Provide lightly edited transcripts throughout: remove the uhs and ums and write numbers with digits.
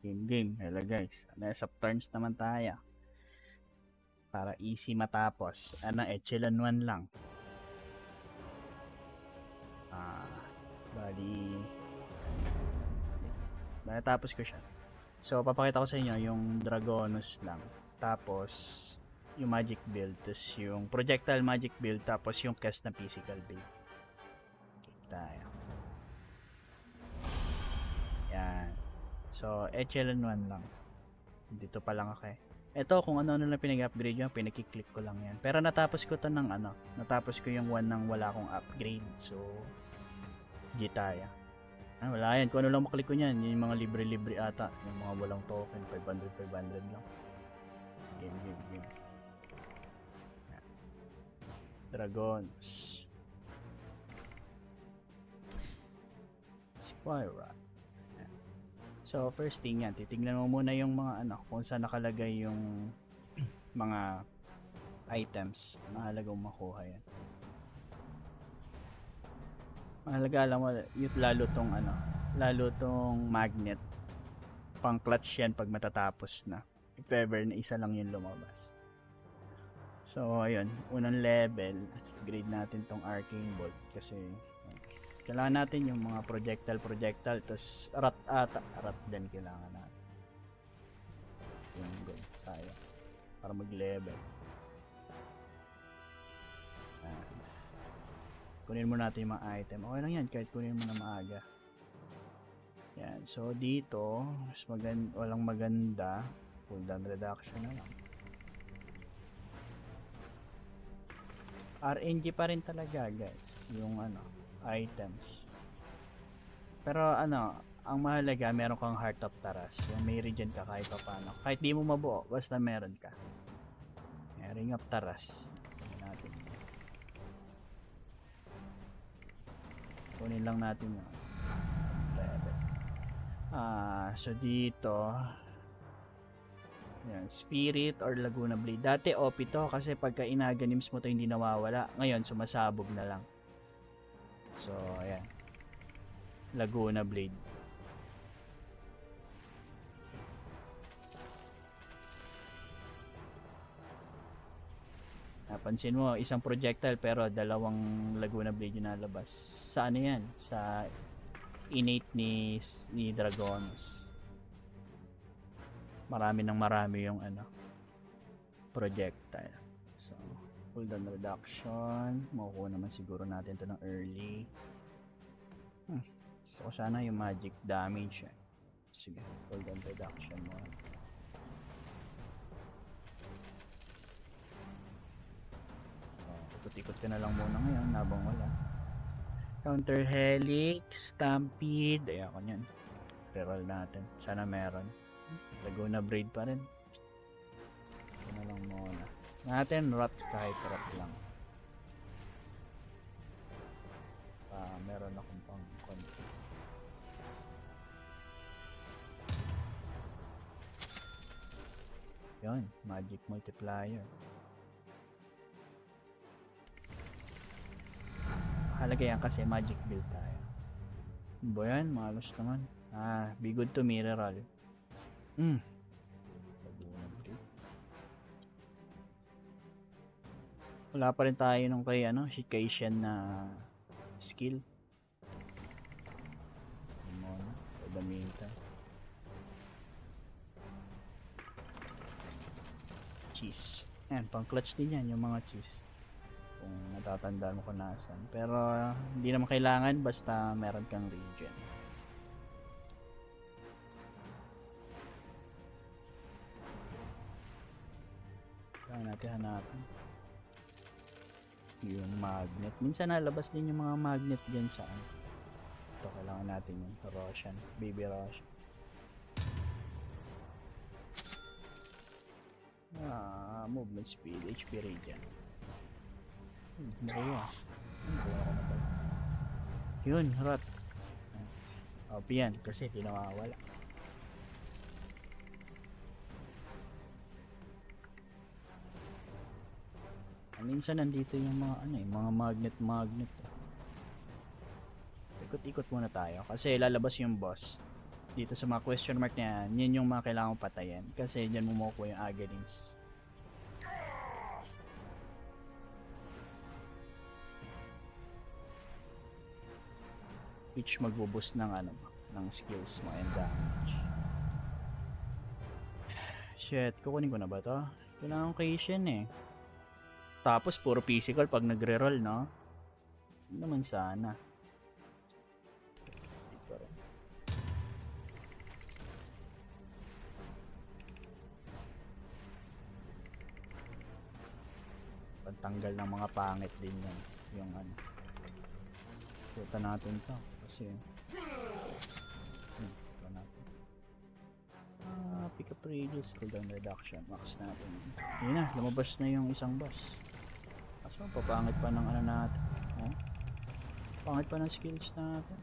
Game. Hello guys. Nasa turns naman tayo. Para easy matapos. Echelon 1 lang. Bali natapos ko siya. So, papakita ko sa inyo yung Dragonus lang. Tapos, yung magic build. Tapos, yung projectile magic build. Tapos, yung cast na physical build. Okay, tayo. Yan. So, echelon 1 lang. Dito pa lang ako eh. Ito, kung ano-ano lang pinag-upgrade yun, pinakiklik ko lang yan. Pero natapos ko to ng natapos ko yung 1 nang wala akong upgrade. So, Jitaya. Wala yan. Kung ano lang maklik ko yan, yung mga libre-libre ata. Yung mga walang token, 500 lang. Game. Dragons. Squire. So, first thing yan, titignan mo muna yung mga kung saan nakalagay yung mga items. Mahalagang makuha yan. Mahalaga alam mo, yung lalo tong magnet. Pang clutch yan pag matatapos na. If ever na isa lang yung lumabas. So, ayun, unang level, grade natin tong arcane bolt kasi kailangan natin yung mga projectile, tapos rat din kailangan natin. Yung gold, sayang. Para mag-level. Kunin mo natin yung mga item. Okay lang yan, kahit kunin mo na maaga. Yan, so dito, walang maganda. Cooldown reduction na lang. RNG pa rin talaga guys, yung items. Pero ang mahalaga, meron kang Heart of Taras. Yung may regen ka kahit pa paano. Kahit di mo mabuo, basta meron ka. Ring of Taras. Natin. Kunin lang natin yung level. So dito, yan, Spirit or Laguna Blade. Dati OP to kasi pagka inaganims mo to hindi nawawala. Ngayon sumasabog na lang. So ayan, Laguna Blade. Napansin mo, isang projectile pero dalawang Laguna Blade yung nalabas. Sa ano yan? Sa innate ni Dragonus. Marami yung projectile. So, cooldown reduction. Makukuha naman siguro natin to ng early. Gusto ko sana yung magic damage. Sige, cooldown reduction mo. Ikot-ikot ka na lang muna ngayon habang wala. Counter Helix, Stampede. Ayan ko yan. Reroll natin. Sana meron. Laguna Braid pa rin. Ito na lang muna. Natin Rot kahit Rot lang. Meron akong pang konti. Yun. Magic Multiplier. Halaga yan kasi magic build tayo. Ba yan? Malos naman. Be good to mirror all. Wala pa rin tayo nung kay Shikation na skill. Muna. Pagdamitan. Cheese. Yan. Pang clutch din yan yung mga cheese. Kung natatandaan mo kung nasan. Pero hindi naman kailangan basta meron kang regen. Kailangan natin hanapin yung magnet. Minsan nalabas din yung mga magnet dyan saan. Ito kailangan natin yung Roshan, Baby Roshan. Movement speed, HP regen. Yun, Rot. OP yan kasi di nawawala. Minsan nandito yung mga mga magnet. Ikot-ikot muna tayo kasi lalabas yung boss. Dito sa mga question mark na yan, yan yung mga kailangan patayin. Kasi dyan mo makukuha yung Aghanim's. Which magbo-boost ng ano, ng skills mo and damage. Shit, kukunin ko na ba to? Kailangan ko kay Shen eh. Tapos puro physical pag nagre-roll, no? Hindi naman sana. Dito rin. Pantanggal ng mga pangit din yan. Yung ano. Suta natin to. Kasi ito natin. Pick up radius, cooldown reduction. Max natin. Yun na, lumabas na yung isang boss. Kaso papangit pa ng ano natin. Oh? Pangit pa ng skills natin.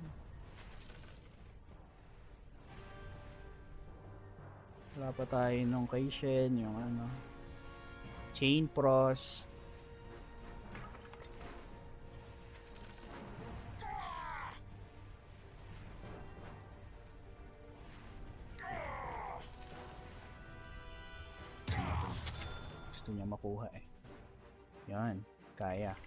Wala pa tayo nung kay Shen, yung ano. Chain Pros. Gusto niya makuha eh. Yan, kaya.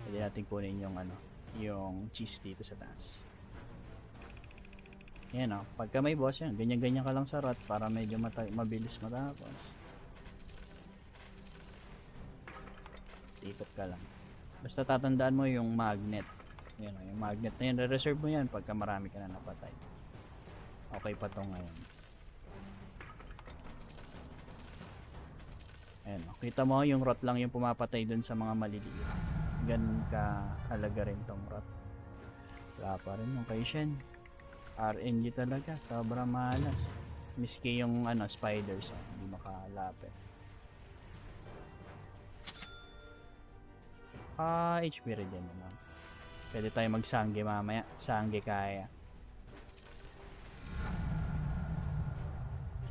Pwede natin kunin yung ano, yung cheese dito sa taas. Yan o, pagka may boss yan, ganyan-ganyan ka lang sa rat para medyo mabilis matapos. Ikot ka lang. Basta tatandaan mo yung magnet. Yan o, yung magnet na yan, re-reserve mo yan pagka marami ka na napatay. Okay pa to ngayon. Ayan, kita mo yung rot lang yung pumapatay dun sa mga maliliit. Ganun ka halaga rin tong rot. Wala pa rin yung kay Shen. RNG talaga, sobrang malas. Miski yung ano, spiders, hindi makalapit. HP regen naman. Pwede tayo magsangge mamaya. Sangge kaya.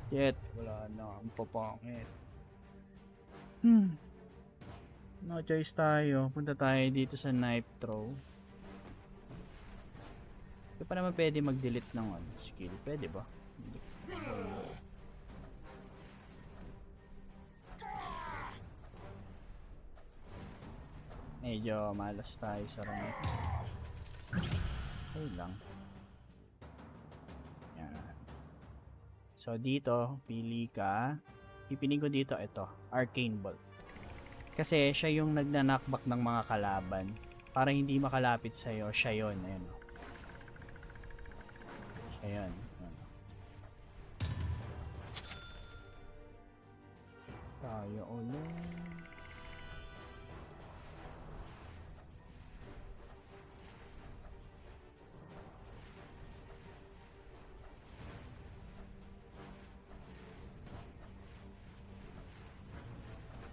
Shit, wala na. Ang papangit. No choice tayo. Punta tayo dito sa knife throw. Hindi pa naman pwede mag-delete ng ano, skill. Pwede ba? Hindi. Medyo malas tayo sa rank. Okay lang. Yan. So dito, pili ka. Pipinin ko dito ito, Arcane Bolt. Kasi siya yung nagna-knockback ng mga kalaban. Para hindi makalapit sa'yo, siya yun. Ayan o. Siya yun. Tayo ulit.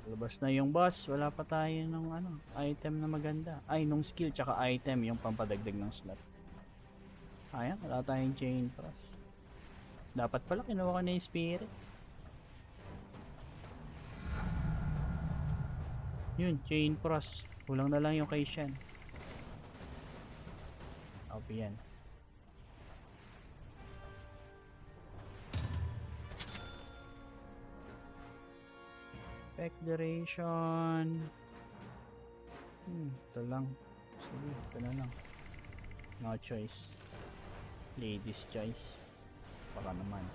Labas na yung boss, wala pa tayo ng ano, item na maganda. Ay, nung skill tsaka item, yung pampadagdag ng slot. Ayan, wala tayong chain cross. Dapat pala kinuha ko na yung spirit. Yun, chain cross. Kulang na lang yung kay Shen. OP yan. Effect duration. Ito lang. Sige, ito na lang. No choice. Ladies choice. Baka naman.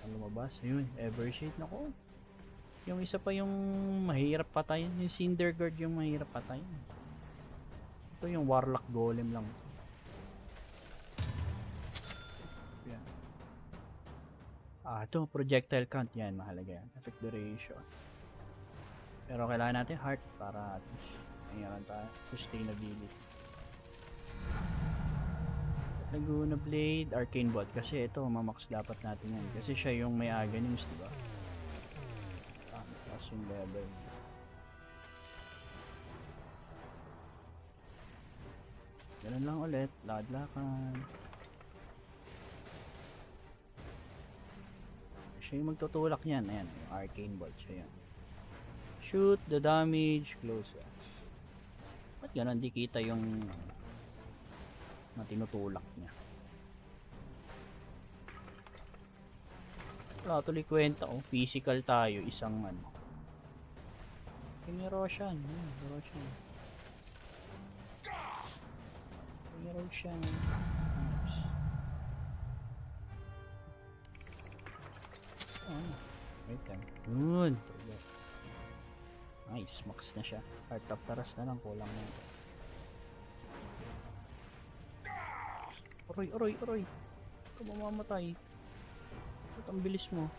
Lumabas, ayun, Evershade, nako. Yung isa pa yung mahirap patayin, yung Cinderguard yung mahirap patayin. Ito yung Warlock Golem lang. Yan. Ito, projectile count, yan, mahalaga yan. Effect duration. Pero kailangan natin heart para at least mayroon tayo sustainability. Laguna Blade, Arcane Bolt, kasi ito mamax dapat natin yan kasi siya yung may Aghanim's, diba? yung level. Ganun lang ulit, lakad-lakad. Siya yung magtutulak niyan. Ayan, yung arcane bolt siya yan. Shoot the damage closer. Ba't ganun? Di kita yung na tinutulak niya. Wala tuloy kwenta. Oh, physical tayo. Isang ano. Yung Roshan. Roshan. Yung Roshan. Oh, wait lang. Good. Nice, max na siya. Heart of Taras na lang, kulang na. Aroy, aroy, aroy. Ikaw mamamatay. Ba't ang bilis mo?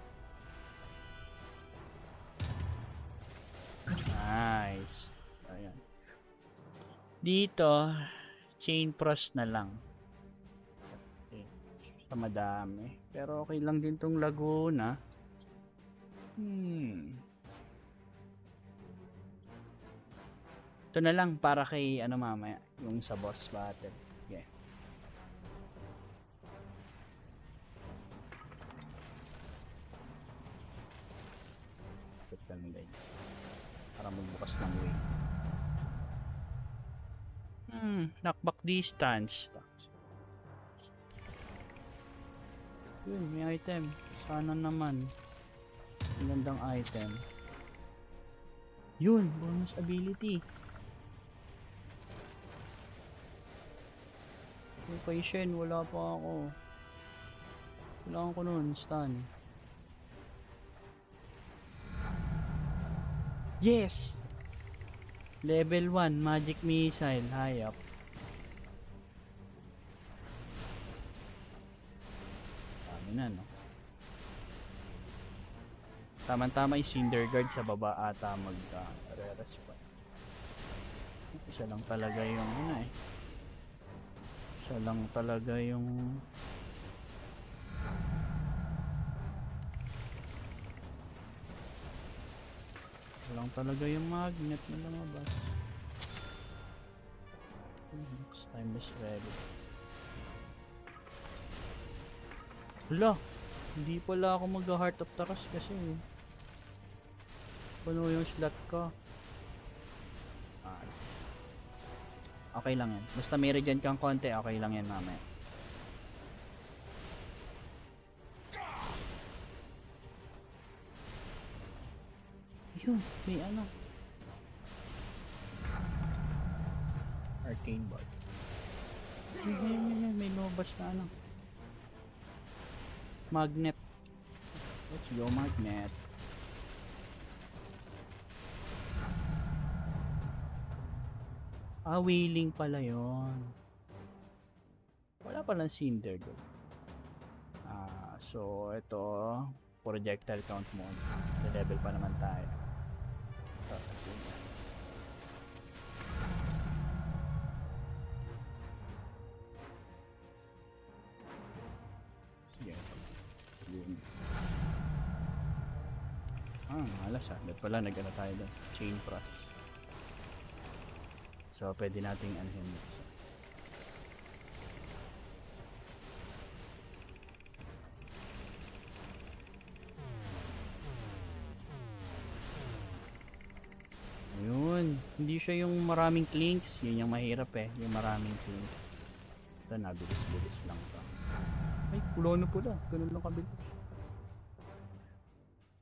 Nice. Ayan. Dito, chain frost na lang. Okay. Sa madami. Pero okay lang din tong Laguna. Ito na lang para kay ano mamaya, yung sa boss battle. Yeah. Ito lang din. Para magbukas ng way. Knockback distance. Yun, may item. Sana naman. Magandang item. Yun, bonus ability. Yung kay Shen, wala pa ako. Kailangan ko nun, stun. Yes! Level 1, magic missile, high up. Dami na, no? Tama-tama yung Cinder Guard sa baba ata mag-re-respond. Isa lang talaga yung ano eh. Isa lang talaga yung magnet na lumabas. Next time is ready. Hala! Hindi pala ako mag-Heart of Taras kasi puno yung slot ko. Okay lang yan. Basta may regen kang konti, okay lang yan mamaya. Yun, may ano. Arcane Ball. May lumabas na ano. Magnet. Let's go magnet. Wheeling pala yon. Wala palang Cinder Guard. So ito projectile count mode. Sa level pa naman tayo. Malas Ba't pala nag-ano tayo doon? Chain frost. So pwede nating anhin. Ayun, hindi siya yung maraming clinks. Yun yung mahirap yung maraming clinks. Ito nabilis-bilis lang to. Ay, pula na pula. Ganun lang kabilis.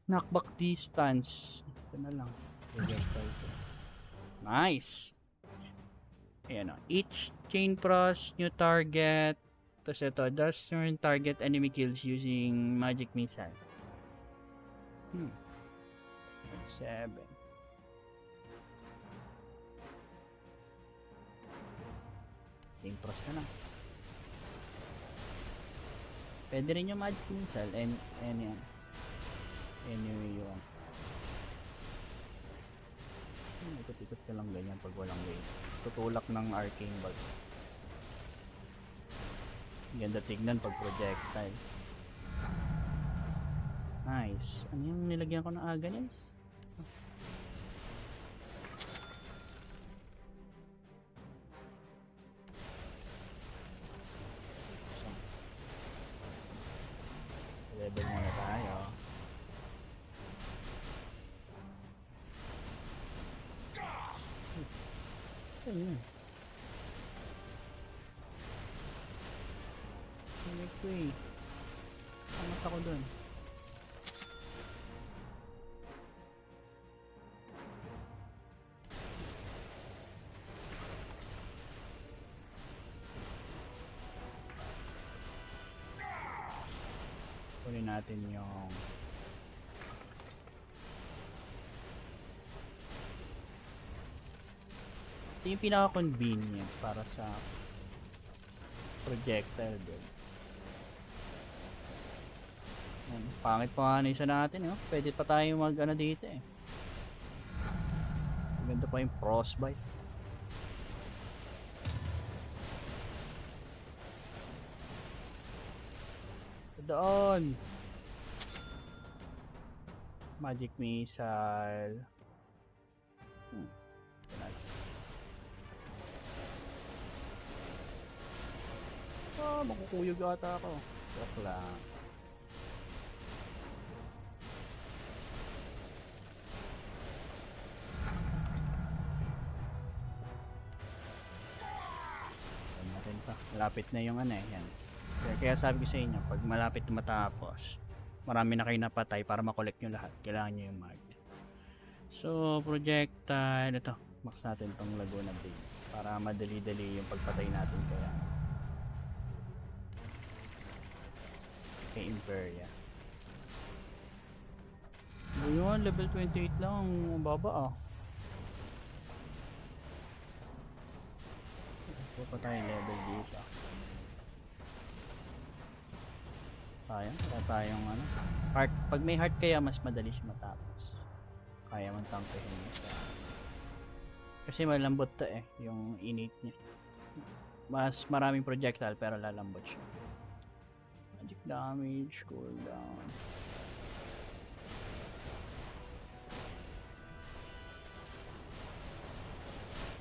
Knockback distance. Ito na lang. Nice. Ayan o. Each chain frost, new target. Tapos ito, does turn target enemy kills using magic missile. 7. Chain frost na lang. Pwede rin yung magic missile and yan. Anyway yun. Ikot-ikot ka lang ganyan pag walang way. Tutulak ng arcane ball. Ganda tignan pag projectile. Nice. Ano yung nilagyan ko ng aganis? So, level muna tayo. Ayun. Hindi ko eh. Angat ako dun. Kunin natin yung ito yung pinaka-convenient para sa projectile build. Pangit pa nga na isa natin, no? Pwede pa tayo mag ano dito eh. Maganda pa yung frostbite. Doon! Magic missile. Makukuyog ata ako. Joke lang. Natin pa. Malapit na yung ano eh. Yan. Kaya sabi ko sa inyo, pag malapit matapos, marami na kayo napatay para makolect nyo lahat. Kailangan nyo yung mag. So, projectile. Ito. Max natin tong Laguna Bay. Para madali-dali yung pagpatay natin kaya. Kay Imperia. Ayun, level 28 lang. Ang baba ah. Ito pa tayo level dito. Sayang, wala tayong ano. Heart. Pag may heart kaya mas madali siya matapos. Kaya man tangkehin siya. Kasi malambot to eh, yung innate niya. Mas maraming projectile pero lalambot siya. Magic damage, cooldown.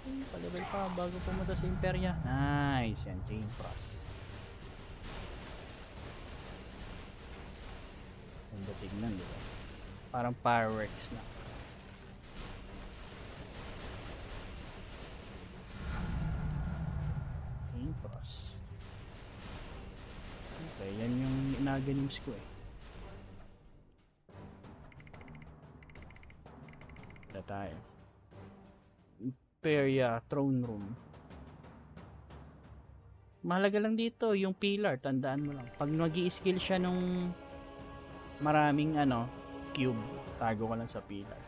Pa-level pa bago pumunta sa Imperia. Nice, yan, Chain Frost. Ganda tignan, diba? Parang fireworks na. Chain Frost. Okay, yan yung inaganews ko eh. Wala tayo. Imperia Throne Room. Mahalaga lang dito yung pillar, tandaan mo lang. Pag nag-i-skill siya nung maraming ano, cube, tago ka lang sa pillar.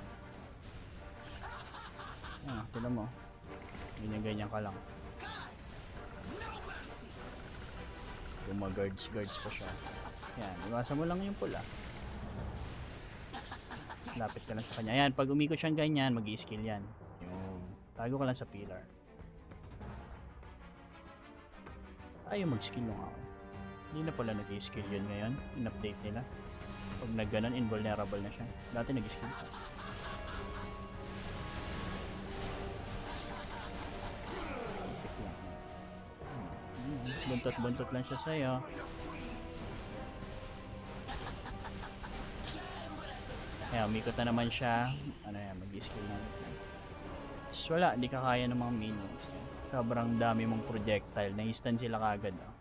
Tignan mo. Ganyan-ganyan ka lang. Guards pa siya. Yan, iwasan mo lang yung pula. Lapit ka lang sa kanya. Yan, pag umikot siyang ganyan, mag-i-skill yan. Yung tago ka lang sa pillar. Ayaw mag-skill nung ako. Hindi na pala nag-i-skill yun ngayon. In-update nila. Pag nag-ganon, invulnerable na siya. Dati nag-skill siya. Basic lang. Buntot-buntot lang siya sa'yo. Ayan, umikot na naman siya. Ano yan, mag-skill na naman. So, wala, hindi ka kaya ng mga minions. Sobrang dami mong projectile. Na-stun sila kagad. Oh.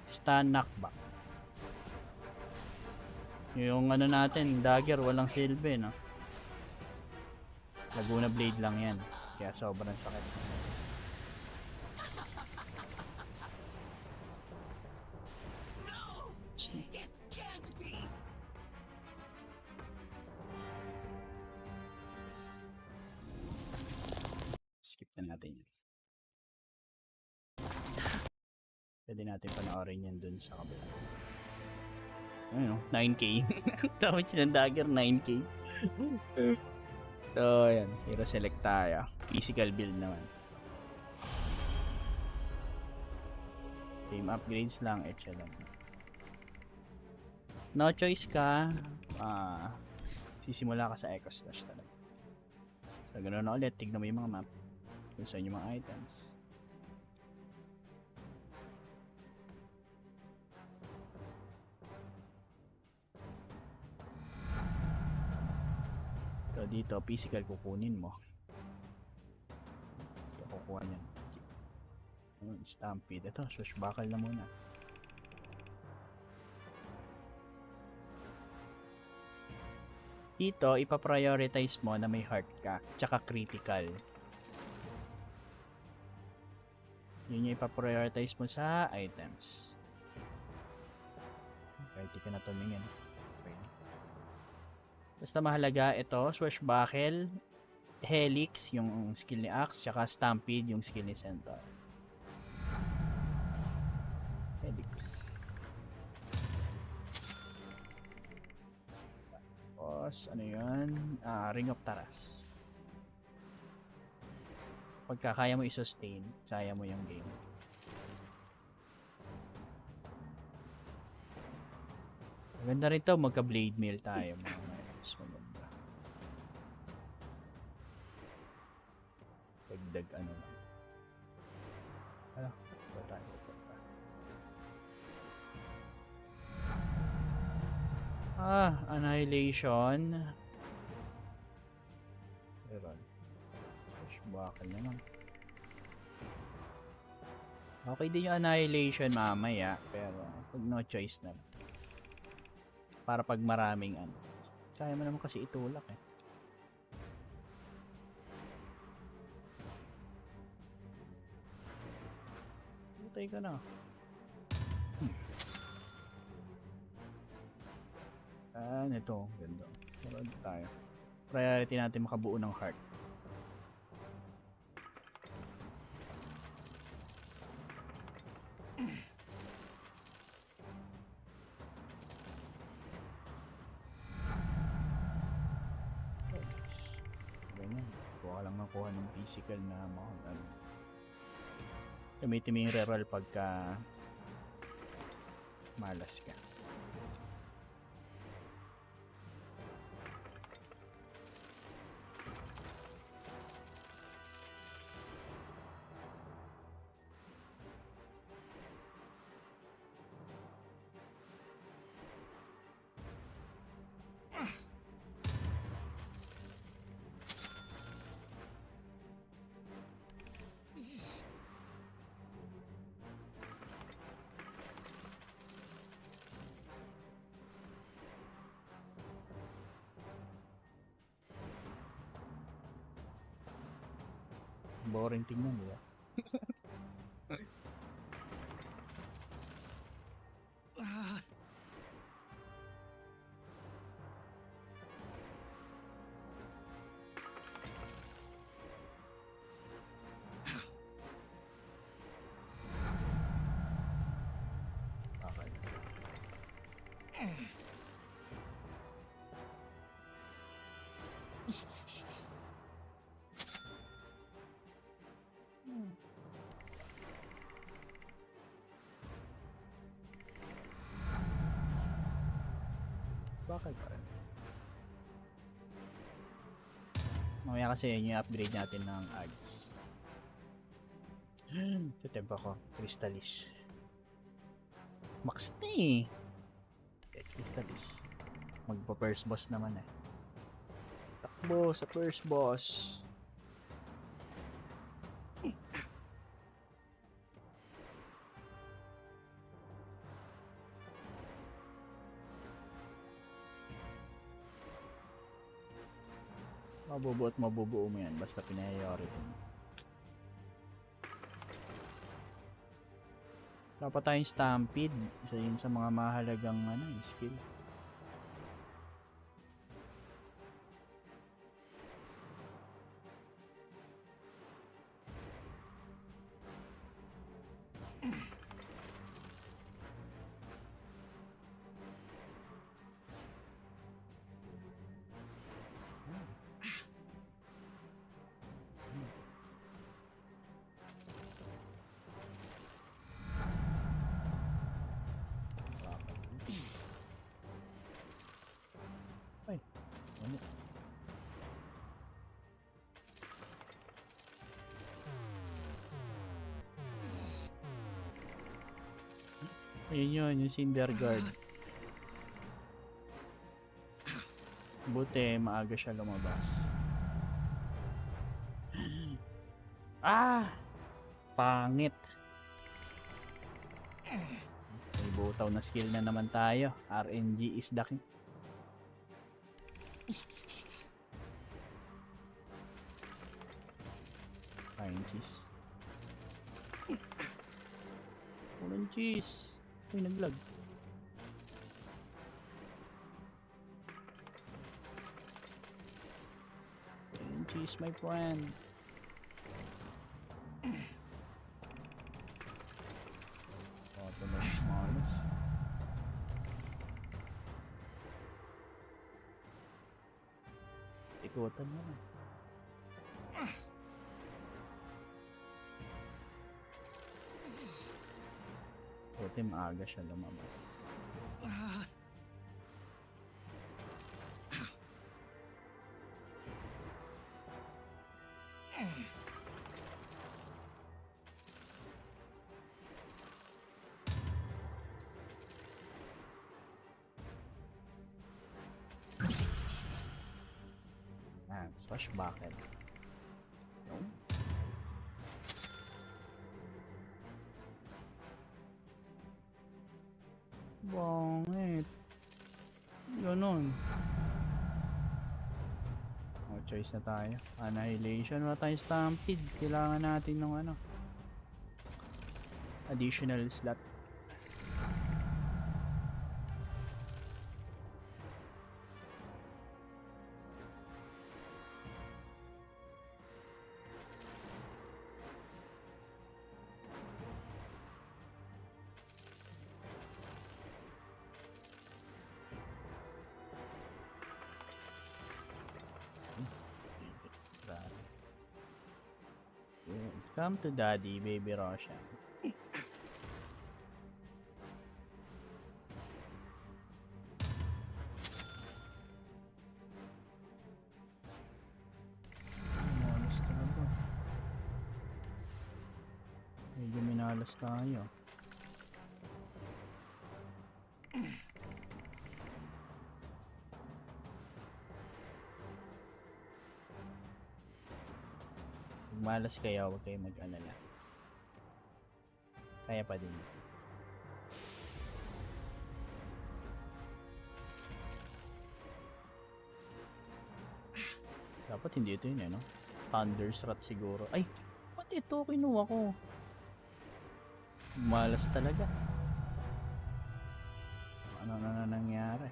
Stun knockback. Yung ano natin, dagger, walang silbi, no? Laguna blade lang yan. Kaya sobrang sakit. Skip na natin yun. Pwede natin panoorin yan dun sa kabila. Ayun, 9k. Tawag siya ng dagger, 9k. So, ayan. Hero select tayo. Physical build naman. Team upgrades lang, etcha lang. No choice ka. Sisimula ka sa Echo Slash talaga. So, ganoon na ulit. Tignan mo yung mga map. Kung saan yung mga items. So, dito, physical kukunin mo. Ito, kukuha niyan. Stampede. Ito, swashbuckle na muna. Dito, ipaprioritize mo na may heart ka, tsaka critical. Yun yung ipaprioritize mo sa items. Kahit di ka na tumingin. Okay. Basta mahalaga ito, swashbuckle, helix, yung skill ni Axe, tsaka stampede, yung skill ni Centaur. Helix. Tapos, ano yun? Ring of Taras. Pagka kaya mo i-sustain, kaya mo yung game. Maganda rin to, magka-blade mail tayo. Mas maganda. Dagdag ano lang. Ano? Ba tayo pupunta? Annihilation. Meron. Swashbuckle naman. Okay din yung Annihilation mamaya, pero pag no choice na lang. Para pag maraming ano. Kaya mo naman kasi itulak eh. Butay ka na. Ito. Ganda. Marad tayo. Priority natin makabuo ng heart. Ganyan. Kuha lang nakuha ng physical na mga ano. Gamitin mo yung reroll pagka malas ka. Boring tingnan, di ba? Bakal pa rin. Mamaya kasi yun yung upgrade natin ng Ags. Titempa ko. Crystallis. Max na eh. Crystallis. Magpa first boss naman eh. Takbo sa first boss. Mabubuo at mabubuo mo yan basta priority mo. Dapat tayong stampede. Isa yun sa mga mahalagang ano, skill. Ayun yun, yung Cinder Guard. Buti, maaga siya lumabas. Ah! Pangit. May butaw na skill na naman tayo. RNG is the king. Fine cheese. Walang cheese. Uy, naglag. Fine cheese, my friend. Automatic malas. Ikutan mo na. Buti maaga siya lumabas. Ah, swashbuckle. No? Bongit. Ganun. O, choice na tayo. Annihilation. Wala tayong stampede. Kailangan natin ng ano. Additional slot. Come to daddy, baby Roshan. Minalas talaga. Medyo minalas tayo. Malas kayo, huwag kayo mag-alala. Kaya pa din. Dapat hindi ito yun, no? Thunderstrat siguro. Ay! Ba't ito? Kinuha ko. Malas talaga. Ano na nangyari?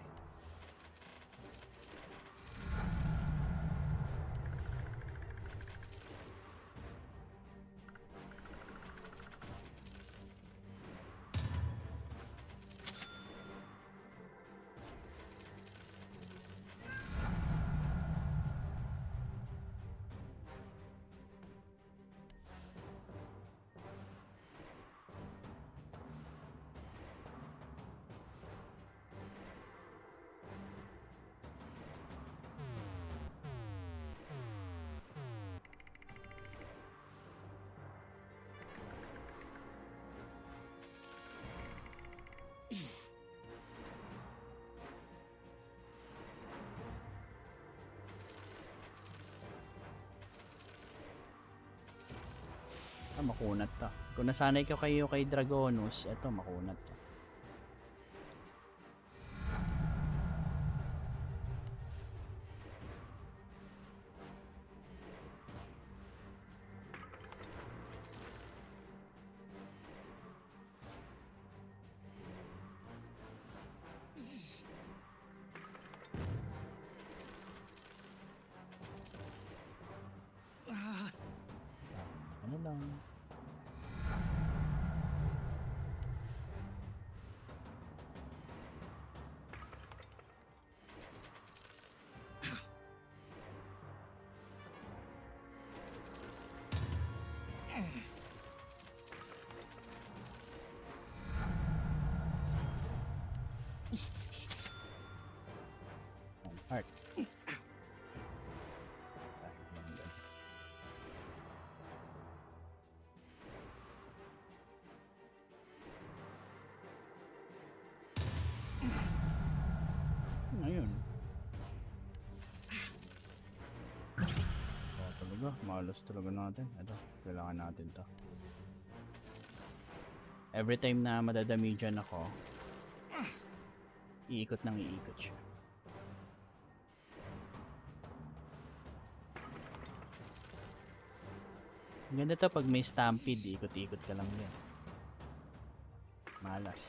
Ah, makunat to. Kung nasanay kayo kay Dragonus, eto makunat to. Ano lang. talaga. Malos talaga natin. Ito, kailangan natin to. Every time na madadamijan ako, iikot nang iikot siya. Ganda to pag may stampede, ikot-ikot ka lang yan. Malas.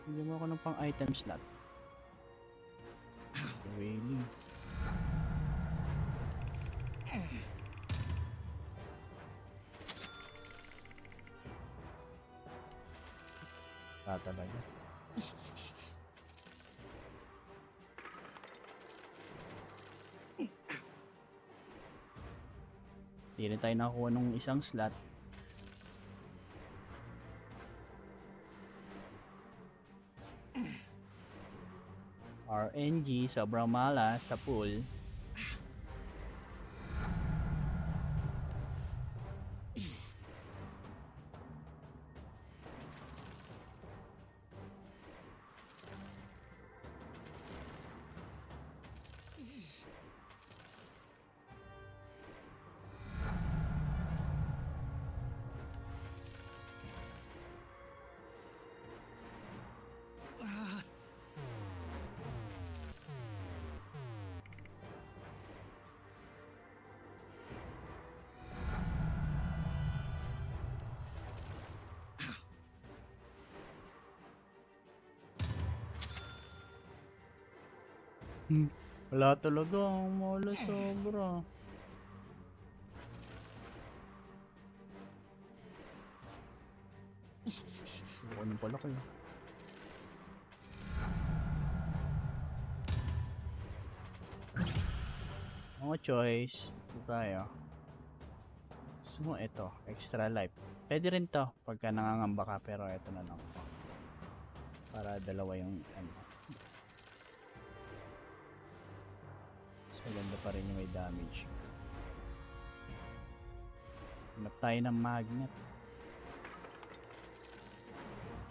Bigyan mo ako ng pang item slot. Wailing. Talaga. Hindi rin tayo nakakuha nung isang slot. RNG, sobrang malas sa pool. Wala talaga, ang malas sobra. Ano pala kayo? Mga choice. Ito tayo. So, ito. Extra life. Pwede rin to pagka nangangamba ka, pero ito na lang. Para dalawa yung ano. Maganda pa rin yung may damage. Hanap tayo ng magnet.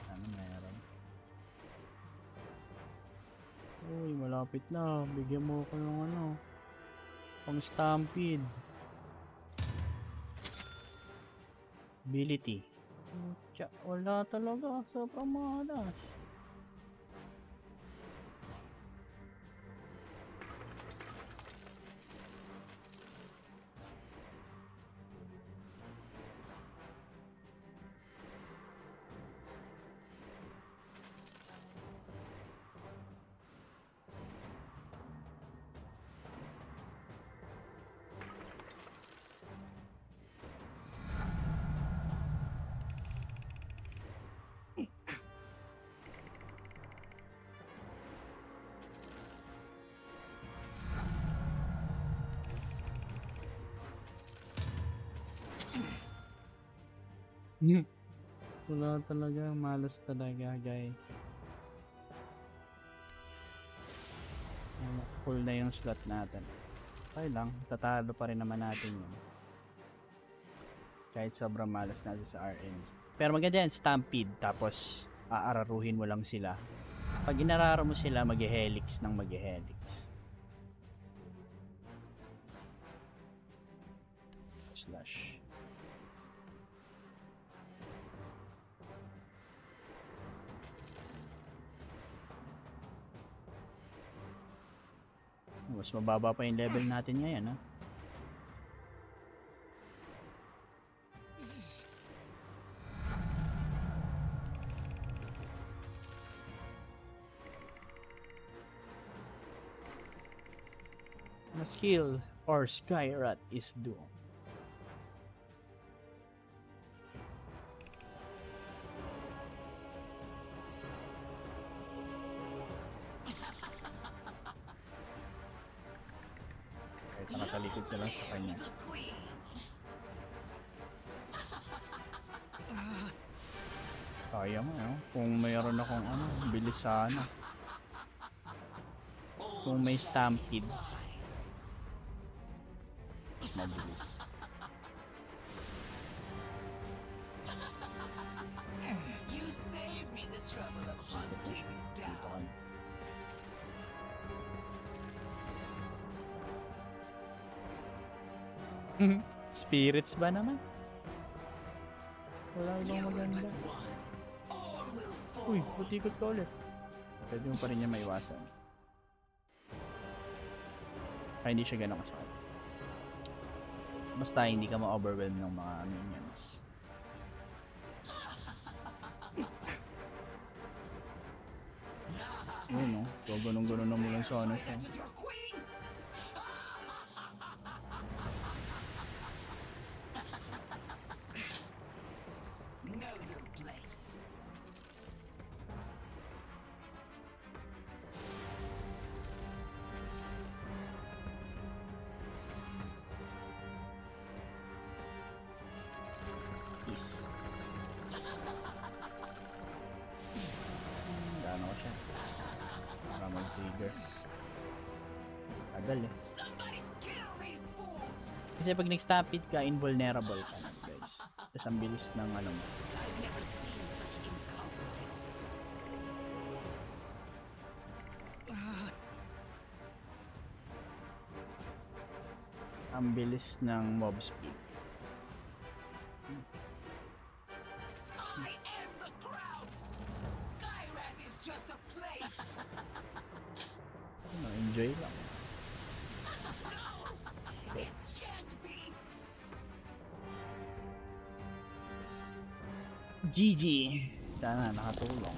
Ano meron? Uy, malapit na. Bigyan mo ako ng ano, pang stampede. Ability. Wala talaga. Sobrang malas. Wala talaga, malas talaga guys. Full na yung slot natin. Okay lang, tatalo pa rin naman natin yun. Kahit sobrang malas natin sa RN. Pero maganda yan, stampede. Tapos aararuhin mo lang sila. Pag inararo mo sila, mag-helix ng mag-helix. Slash. Mas mababa pa yung level natin ngayon, ha? The skill or Skyrat is doomed. Nakatalikod ka lang sa kanya. Kaya mo, no? Kung mayroon akong ano, bilis sana. Kung may stampede, mas mabilis. You save me the trouble of hunting down. Spirits ba naman? Wala ibang maganda. Uy, putikot ka ulit. Pwede mo pa rin niya maiwasan. Kaya hindi siya ganun kasakit. Basta hindi ka ma-overwhelm ng mga minions. Ayun no, so ganun-ganun na mo lang sana siya. Peace. Dano ko siya. Para mag-trigger. Tagal eh. Kasi pag nag-stampede ka, invulnerable ka na guys. Tapos ang bilis ng ano mo. Ang bilis ng mob speed. I am the crowd. Skyrack is just a place. Ano, enjoy lang. No, it can't be. GG. Sana nakatulong.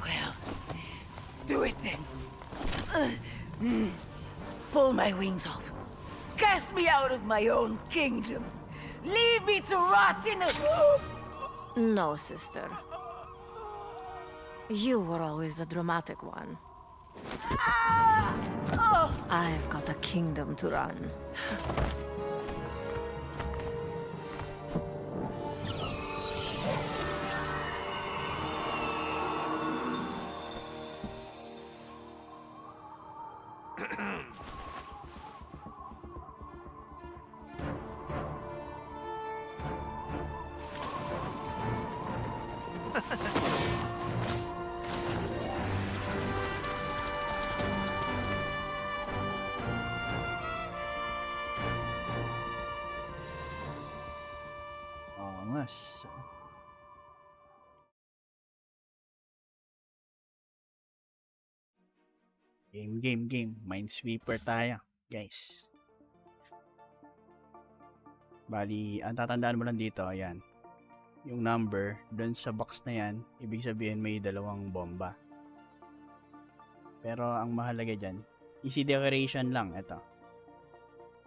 Well, do it then. Pull my wings off. Cast me out of my own kingdom. Leave me to rot in the... No, sister. You were always the dramatic one. Ah! Oh! I've got a kingdom to run. Angas. Game. Minesweeper tayo, guys. Bali, ang tatandaan mo lang dito, ayan. Yung number, doon sa box na yan, ibig sabihin may dalawang bomba. Pero ang mahalaga dyan, easy decoration lang, ito.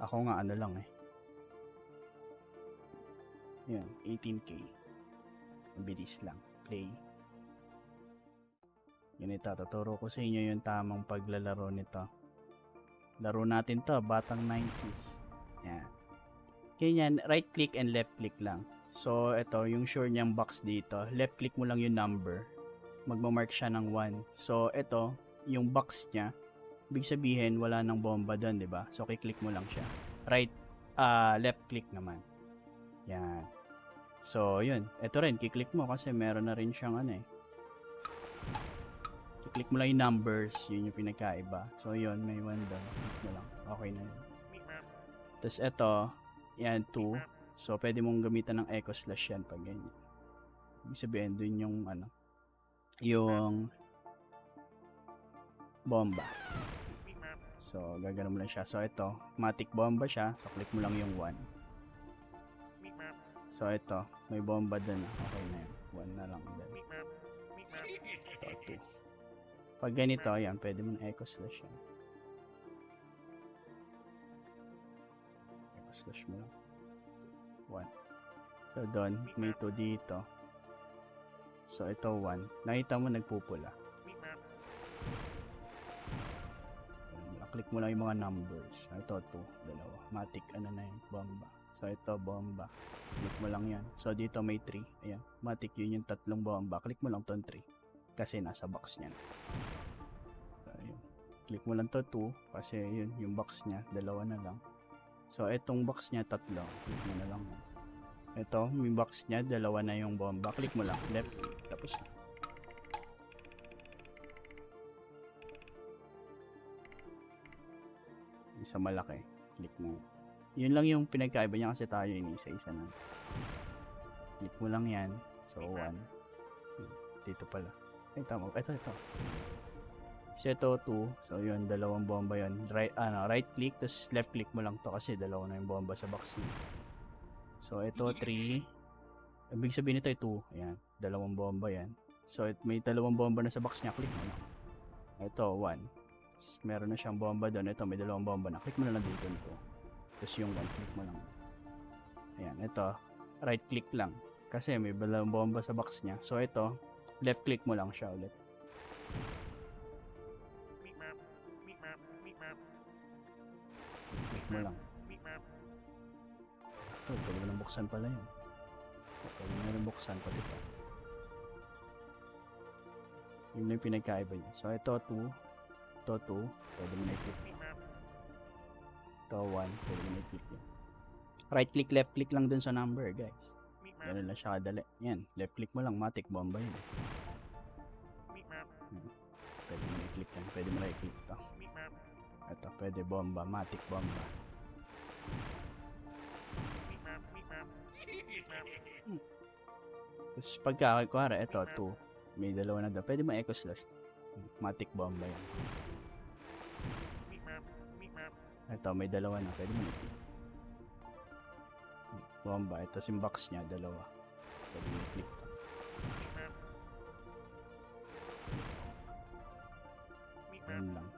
Ako nga, ano lang eh. Yan, 18k. Mabilis lang. Play. Ganito, tuturo ko sa inyo yung tamang paglalaro nito. Laro natin to, batang 90s. Yan. Ganyan, right click and left click lang. So, ito, yung sure niyang box dito. Left click mo lang yung number. Magmamark siya ng 1. So, ito, yung box niya. Ibig sabihin, wala nang bomba doon, di ba? So, kiklik mo lang siya. Right, left click naman. Yan. So, yun. Ito rin, kiklik mo kasi meron na rin siyang ano eh. Kiklik mo lang yung numbers, yun yung pinagkaiba. So, yun, may 1 daw. Klik mo lang. Okay na yun. Tapos, ito, yan, 2. So, pwede mong gamitan ng echo slash yan pag ganyan. Ibig sabihin, dun yung, ano, yung bomba. So, gagano mo lang siya. So, ito, matic bomba siya. So, click mo lang yung 1. So, ito, may bomba dun. Okay na yun. 1 na lang dun. Ito, 2. Pag ganito, ayan, pwede mo na echo slash yan. Echo slash mo lang. 1. So, doon, may 2 dito. So, ito 1. Nakita mo, nagpupula. Click mo lang yung mga numbers. Ito, 2, dalawa. Matic, ano na yun, bomba. So, ito, bomba. Click mo lang yan. So, dito may 3. Ayan, matic yun yung 3 bomba. Click mo lang itong 3. Kasi nasa box niyan. Click mo lang to 2 kasi yun yung box niya, dalawa na lang. So itong box niya tatlo, click mo na lang. Ito, yung box niya, dalawa na yung bomba. Click mo lang, left, tapos isa malaki, click mo. Yun lang yung pinagkaiba niya kasi tayo isa-isa na. Click mo lang yan. So 1. Dito pala. Ay tama, ito. Set 2. So yun, dalawang bomba yun. Right click, tapos left click mo lang to kasi dalawa na yung bomba sa box niya. So ito 3. Ibig sabihin nito 2. Ayan, dalawang bomba yan. So may dalawang bomba na sa box niya, click mo na. Ito 1. Meron na siyang bomba doon. Ito may dalawang bomba na. Click mo na lang dito nito. Tapos yung 1 click mo lang. Ayan, ito right click lang kasi may dalawang bomba sa box niya. So ito, left click mo lang siya ulit. Click mo lang. Oh, pwede mo nang buksan pala yun. Pwede mo nang buksan pati pa. Yun yung pinagkaiba niya. So ito 2. Ito 2. Pwede mo na i-click. Ito 1. Pwede mo na i-click yun. Right click, left click lang dun sa number, guys. Ganun lang siya kadali. Yan, left click mo lang, matic bomba yun. Pwede mo na i-click yan. Pwede mo na i-click ito. Ito, pwede bomba, matic bomba. Tapos pagka, kuwara, ito, 2. May dalawa na doon. Pwede mo echo slash. Matic bomba yan. Ito, may dalawa na. Pwede mo na i-click. Bomba. Ito yung box niya, dalawa. Pwede mo i-click ito. Yan lang.